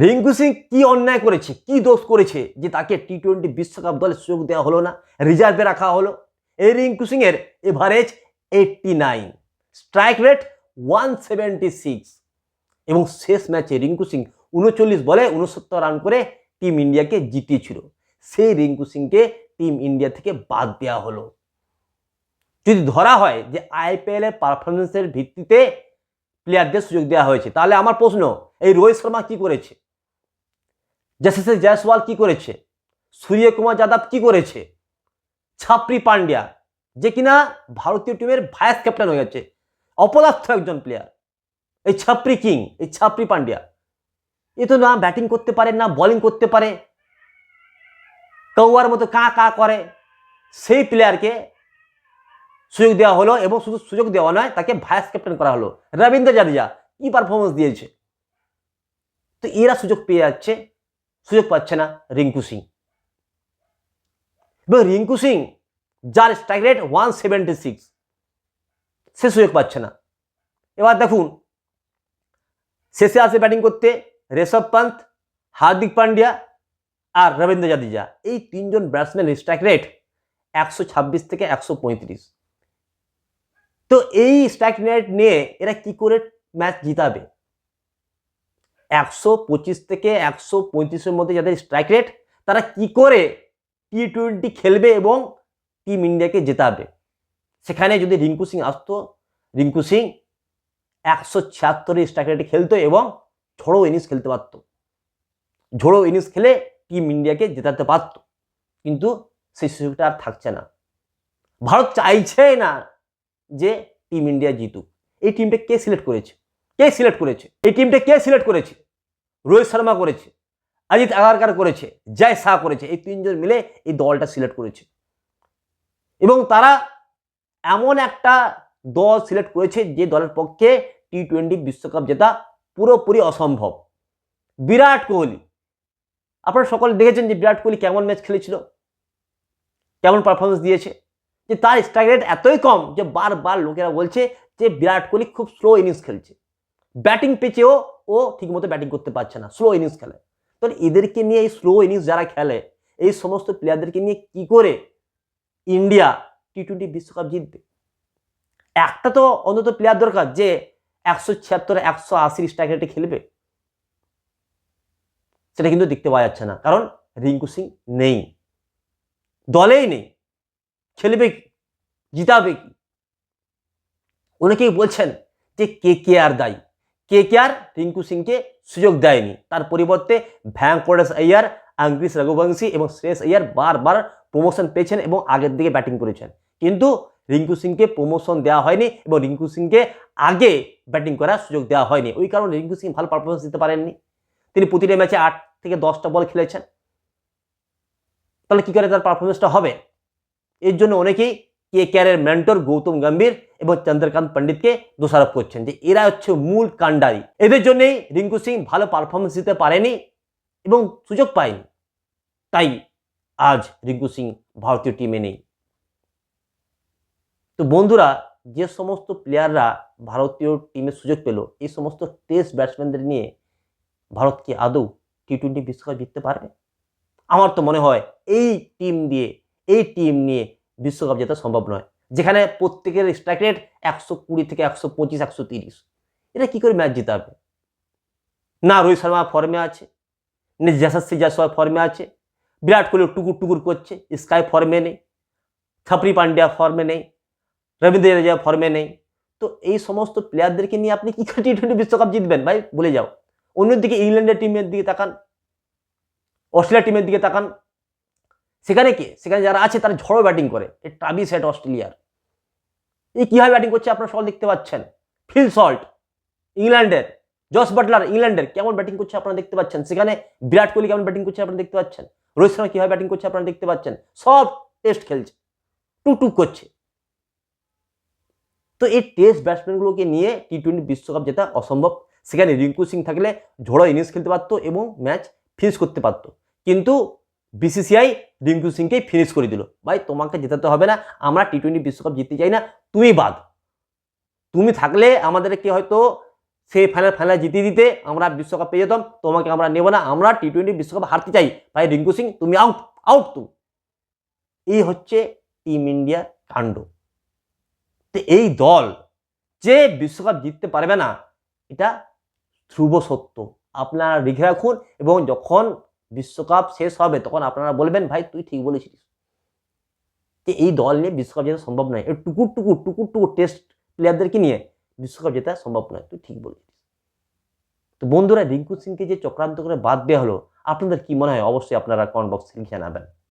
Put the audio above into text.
রিঙ্কু সিং কি অন্যায় করেছে, কি দোষ করেছে যে তাকে টি-20 বিশ্বকাপ দলে সুযোগ দেওয়া হলো না, রিজার্ভে রাখা হলো? এই রিঙ্কু সিং এর এভারেজ 89, স্ট্রাইক রেট 176 এবং শেষ ম্যাচে রিঙ্কু সিং 39 বলে 69 রান করে টিম ইন্ডিয়াকে জিতিয়েছিল। সেই রিঙ্কু সিংকে টিম ইন্ডিয়া থেকে বাদ দেওয়া হলো। যদি ধরা হয় যে আইপিএল এর পারফরমেন্সের ভিত্তিতে প্লেয়ারদের সুযোগ দেওয়া হয়েছে, তাহলে আমার প্রশ্ন, এই রোহিত শর্মা কি করেছে, যশস্বী জয়সওয়াল কি করেছে, সূর্যকুমার যাদব কি করেছে, ছাপ্রি পান্ডিয়া যে কিনা ভারতীয় টিমের ভাইস ক্যাপ্টেন হয়ে গেছে, অপদার্থ একজন প্লেয়ার, এই ছাপ্রি কিং, এই ছাপ্রি পান্ডিয়া, এ তো না ব্যাটিং করতে পারে না বোলিং করতে পারে, কৌয়ার মতো কা কা করে। সেই প্লেয়ারকে সুযোগ দেওয়া হলো এবং শুধু সুযোগ দেওয়া নয়, তাকে ভাইস ক্যাপ্টেন করা হলো। রবীন্দ্র জাদেজা কি পারফরমেন্স দিয়েছে, তো এরা সুযোগ পেয়ে যাচ্ছে, সুযোগ পাচ্ছে না রিঙ্কু সিং। এবং রিঙ্কু সিং যার স্ট্রাইক রেট 176, সে সুযোগ পাচ্ছে না। এবার দেখুন, শেষে আসে ব্যাটিং করতে ঋষভ পন্থ, হার্দিক পান্ডিয়া আর রবীন্দ্র জাদেজা। এই তিনজন ব্যাটসম্যানের স্ট্রাইক রেট 126 থেকে 135। তো এই স্ট্রাইক রেট নিয়ে এরা কি করে ম্যাচ জিতাবে? 125 থেকে 135-এর মধ্যে যাদের স্ট্রাইক রেট, তারা কি করে টি-20 খেলবে এবং টিম ইন্ডিয়াকে জেতাবে? সেখানে যদি রিঙ্কু সিং আসতো, রিঙ্কু সিং 176 স্ট্রাইক রেটে খেলতো এবং ঝোড়ো ইনিংস খেলতে পারত, ঝোড়ো ইনিংস খেলে টিম ইন্ডিয়াকে জেতাতে পারত। কিন্তু সেই সুযোগটা আর থাকছে না। ভারত চাইছে না যে টিম ইন্ডিয়া জিতুক। এই টিমটা কে সিলেক্ট করেছে? কে সিলেক্ট করেছে এই টিমটা? কে সিলেক্ট করেছে? রোহিত শর্মা করেছে, অজিত আগারকার করেছে, জয় শাহ করেছে। এই তিনজন মিলে এই দলটা সিলেক্ট করেছে এবং তারা এমন একটা দল সিলেক্ট করেছে যে দলের পক্ষে টি-20 বিশ্বকাপ জেতা পুরোপুরি অসম্ভব। বিরাট কোহলি, আপনারা সকলে দেখেছেন যে বিরাট কোহলি কেমন ম্যাচ খেলেছিল, কেমন পারফরমেন্স দিয়েছে, যে তার স্ট্রাইক রেট এতই কম যে বারবার লোকেরা বলছে যে বিরাট কোহলি খুব স্লো ইনিংস খেলছে, ব্যাটিং পিচেও ও ঠিকমতো ব্যাটিং করতে পারছে না, স্লো ইনিংস খেলে। তো এদেরকে নিয়ে, এই স্লো ইনিংস যারা খেলে, এই সমস্ত প্লেয়ারদেরকে নিয়ে কি করে ইন্ডিয়া টি-20 বিশ্বকাপ জিতবে? একটা তো অন্তত প্লেয়ার দরকার যে 176, 180 স্ট্রাইক রেটে খেলবে। সেটা কিন্তু দেখতে পাওয়া যাচ্ছে না, কারণ রিঙ্কু সিং নেই, দলেই নেই। খেলবে কি, জিতাবে কি? অনেকেই বলছেন যে কেকেআর দায়ী, কেকেআর রিঙ্কু সিংকে সুযোগ দেয়নি, তার পরিবর্তে ভেঙ্কটেশ আইয়ার, আঙ্কিশ রঘুবংশী এবং শ্রেয়স আইয়ার বারবার প্রমোশন পেয়েছেন এবং আগের দিকে ব্যাটিং করেছেন। কিন্তু রিঙ্কু সিংকে প্রমোশন দেওয়া হয়নি এবং রিঙ্কু সিংকে আগে ব্যাটিং করার সুযোগ দেওয়া হয়নি। ওই কারণে রিঙ্কু সিং ভালো পারফরমেন্স দিতে পারেননি। তিনি প্রতিটা ম্যাচে 8 থেকে 10টা বল খেলেছেন। তাহলে কি করে তার পারফরমেন্সটা হবে? এর জন্য অনেকেই কেকেআরের মেন্টর গৌতম গম্ভীর এবং চন্দ্রকান্ত পণ্ডিতকে দোষারোপ করছেন যে এরা হচ্ছে মূল কাণ্ডারি। এদের জন্যই রিঙ্কু সিং ভালো পারফরমেন্স দিতে পারেনি এবং সুযোগ পায়নি। তাই আজ রিঙ্কু সিং ভারতীয় টিমে নেই। তো বন্ধুরা, যে সমস্ত প্লেয়াররা ভারতীয় টিমে সুযোগ পেল, এই সমস্ত টেস্ট ব্যাটসম্যানদের নিয়ে ভারত কি আদৌ টি-20 বিশ্বকাপ জিততে পারবে? আমার তো মনে হয় এই টিম নিয়ে বিশ্বকাপ জেতা সম্ভব নয়, যেখানে প্রত্যেকের স্ট্রাইক রেট 120 থেকে 125, 130। এটা কি করে ম্যাচ জিতাবে? না রোহিত শর্মা ফর্মে আছে, না যশস্বী জয়সওয়াল ফর্মে আছে, বিরাট কোহলি টুকুর টুকুর করছে, স্কাই ফর্মে নেই, ছাপ্রি পান্ডিয়া ফর্মে নেই, রবীন্দ্র জাদেজা ফর্মে নেই। তো এই সমস্ত প্লেয়ারদেরকে নিয়ে আপনি কি করে টি-20 বিশ্বকাপ জিতবেন ভাই? বলে যাও। অন্যদিকে ইংল্যান্ডের টিমের দিকে তাকান, অস্ট্রেলিয়া টিমের দিকে তাকান, সেখানে কি, সেখানে যারা আছে তারা ঝড়ো ব্যাটিং করে। এই ট্রাভিস হেড অস্ট্রেলিয়ার, এই কিভাবে ব্যাটিং করছে আপনারা সকল দেখতে পাচ্ছেন। ফিল সল্ট ইংল্যান্ডের, জস বাটলার ইংল্যান্ডের কেমন ব্যাটিং করছে আপনারা দেখতে পাচ্ছেন। সেখানে বিরাট কোহলি কেমন ব্যাটিং করছে আপনারা দেখতে পাচ্ছেন। রোহিত শর্মা কিভাবে ব্যাটিং করছে আপনারা দেখতে পাচ্ছেন। সব টেস্ট খেলছে, টুকটুক করছে। তো এই টেস্ট ব্যাটসম্যানগুলোকে নিয়ে টি-20 বিশ্বকাপ জেতা অসম্ভব। সেখানে রিঙ্কু সিং থাকলে ঝোড়ো ইনিংস খেলতে পারতো এবং ম্যাচ ফিনিশ করতে পারতো। কিন্তু বিসিসিআই রিঙ্কু সিংকেই ফিনিশ করে দিল। ভাই তোমাকে জেতাতে হবে না, আমরা টি-20 বিশ্বকাপ জিততে চাই না, তুমি বাদ। তুমি থাকলে আমাদেরকে হয়তো সেই ফাইনাল জিতিয়ে দিতে আমরা বিশ্বকাপ পেয়ে যেতাম, তোমাকে আমরা নেব না, আমরা টি-20 বিশ্বকাপ হারতে চাই, ভাই রিঙ্কু সিং তুমি আউট, আউট তুমি। এই হচ্ছে টিম ইন্ডিয়া কাণ্ড। তো এই দল যে বিশ্বকাপ জিততে পারবে না, এটা ধ্রুব সত্য, আপনারা লিখে রাখুন, এবং যখন বিশ্বকাপ শেষ হবে তখন আপনারা বলবেন ভাই তুই ঠিক বলেছিস যে এই দল নিয়ে বিশ্বকাপ জেতা সম্ভব নয়, এই টুকুর টুকুর টেস্ট প্লেয়ারদেরকে নিয়ে বিশ্বকাপ জেতা সম্ভব নয়, তুই ঠিক বলেছিস। তো বন্ধুরা, রিঙ্কু সিংকে যে চক্রান্ত করে বাদ দেওয়া হলো, আপনাদের কি মনে হয় অবশ্যই আপনারা কমেন্ট বক্সে লিখে জানাবেন।